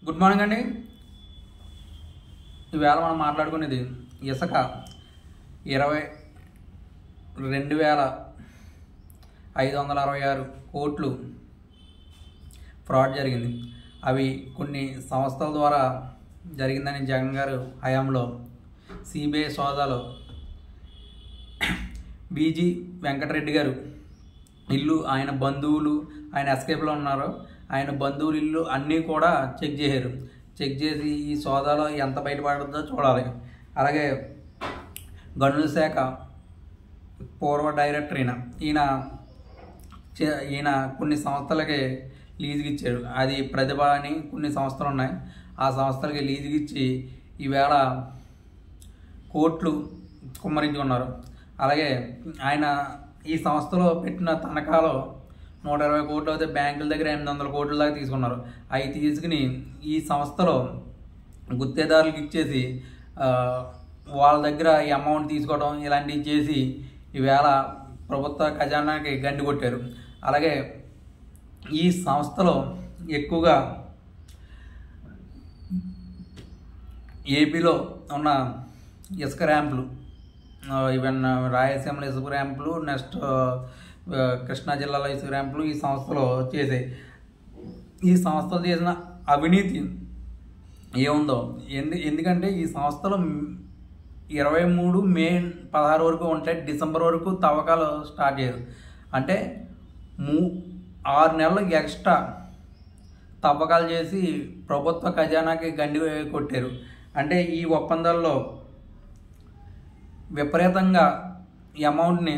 Good morning అండి. ఈవేళ మనం మాట్లాడుకునేది ఇసుక 22,566 కోట్లు ఫ్రాడ్ జరిగింది. అవి కొన్ని సంస్థల ద్వారా జరిగిందని జగన్ గారు హయాంలో సిబిఐ సోదాలో బీజీ వెంకటరెడ్డి గారు ఇల్లు, ఆయన బంధువులు, ఆయన ఎస్కేప్లో ఉన్నారు, ఆయన బంధువుల ఇల్లు అన్నీ కూడా చెక్ చేశారు. చెక్ చేసి ఈ సోదాలో ఎంత బయటపడుతుందో చూడాలి. అలాగే గనుల శాఖ పూర్వ డైరెక్టర్ ఈయన కొన్ని సంస్థలకి లీజుకి ఇచ్చాడు. అది ప్రతిభ అని కొన్ని సంస్థలు ఉన్నాయి. ఆ సంస్థలకి లీజుకి ఇచ్చి ఈవేళ కోట్లు కుమ్మరించుకున్నారు. అలాగే ఆయన ఈ సంస్థలో పెట్టిన తనఖాలో 120 కోట్లు అయితే బ్యాంకుల దగ్గర 800 కోట్ల దాకా తీసుకున్నారు. అవి తీసుకుని ఈ సంస్థలో గుత్తేదారులకు ఇచ్చేసి వాళ్ళ దగ్గర ఈ అమౌంట్ తీసుకోవడం ఇలాంటివి చేసి ఈవేళ ప్రభుత్వ ఖజానాకి గండి కొట్టారు. అలాగే ఈ సంస్థలో ఎక్కువగా ఏపీలో ఉన్న ఇసుక ర్యాంపులు, ఈవెన్ రాయలసీమలో ఇసుక ర్యాంపులు, నెక్స్ట్ కృష్ణా జిల్లాలో ఇసుక ర్యాంపులు ఈ సంస్థలో చేసాయి. ఈ సంస్థలు చేసిన అవినీతి ఏముందో ఎందుకంటే ఈ సంస్థలో 23 మే 16 వరకు ఉంటాయి. డిసెంబర్ వరకు తవ్వకాలు స్టార్ట్ చేయరు. అంటే 6 నెలలు ఎక్స్ట్రా తవ్వకాలు చేసి ప్రభుత్వ ఖజానాకి గండి కొట్టారు. అంటే ఈ ఒప్పందాల్లో విపరీతంగా ఈ అమౌంట్ని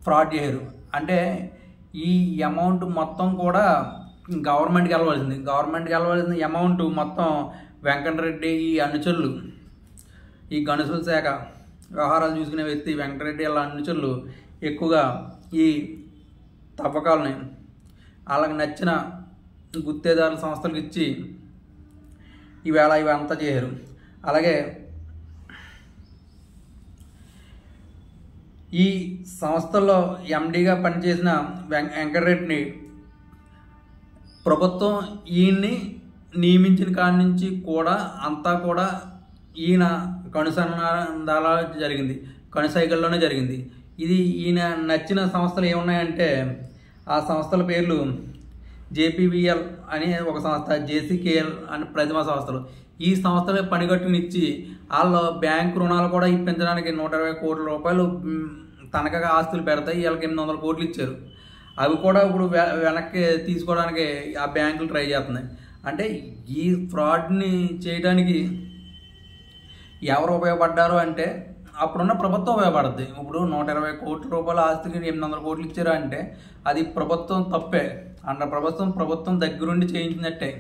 ఫ్రాడ్ చేయరు. అంటే ఈ అమౌంట్ మొత్తం కూడా గవర్నమెంట్కి వెళ్ళవలసింది అమౌంట్ మొత్తం వెంకటరెడ్డి ఈ అనుచరులు, ఈ గనుసుల శాఖ వ్యవహారాలు చూసుకునే వ్యక్తి వెంకటరెడ్డి వాళ్ళ అనుచరులు ఎక్కువగా ఈ తవ్వకాలని వాళ్ళకి నచ్చిన గుత్తేదారుల సంస్థలకు ఇచ్చి ఈవేళ ఇవంతా చేయరు. అలాగే ఈ సంస్థల్లో ఎండీగా పనిచేసిన వెంకటరెడ్డిని ప్రభుత్వం ఈయన్ని నియమించిన కాడి నుంచి కూడా అంతా కూడా ఈయన కనుసంధానాల జరిగింది, కనుసైగల్లోనే జరిగింది. ఇది ఈయన నచ్చిన సంస్థలు ఏమున్నాయంటే ఆ సంస్థల పేర్లు జేపీవీఎల్ అని ఒక సంస్థ, జేసీకేఎల్ అని ప్రతిమ సంస్థలు. ఈ సంస్థలే పనిగట్టునిచ్చి వాళ్ళు బ్యాంకు రుణాలు కూడా ఇప్పించడానికి 120 కోట్ల రూపాయలు తనఖాగా ఆస్తులు పెడతాయి. వీళ్ళకి 800 కోట్లు ఇచ్చారు. అవి కూడా ఇప్పుడు వెనక్కి తీసుకోవడానికి ఆ బ్యాంకులు ట్రై చేస్తున్నాయి. అంటే ఈ ఫ్రాడ్ని చేయడానికి ఎవరు ఉపయోగపడ్డారు అంటే అప్పుడున్న ప్రభుత్వం ఉపయోగపడుతుంది. ఇప్పుడు 120 కోట్ల రూపాయల ఆస్తికి 800 కోట్లు ఇచ్చారు అంటే అది ప్రభుత్వం తప్పే. ప్రభుత్వం దగ్గరుండి చేయించినట్టే.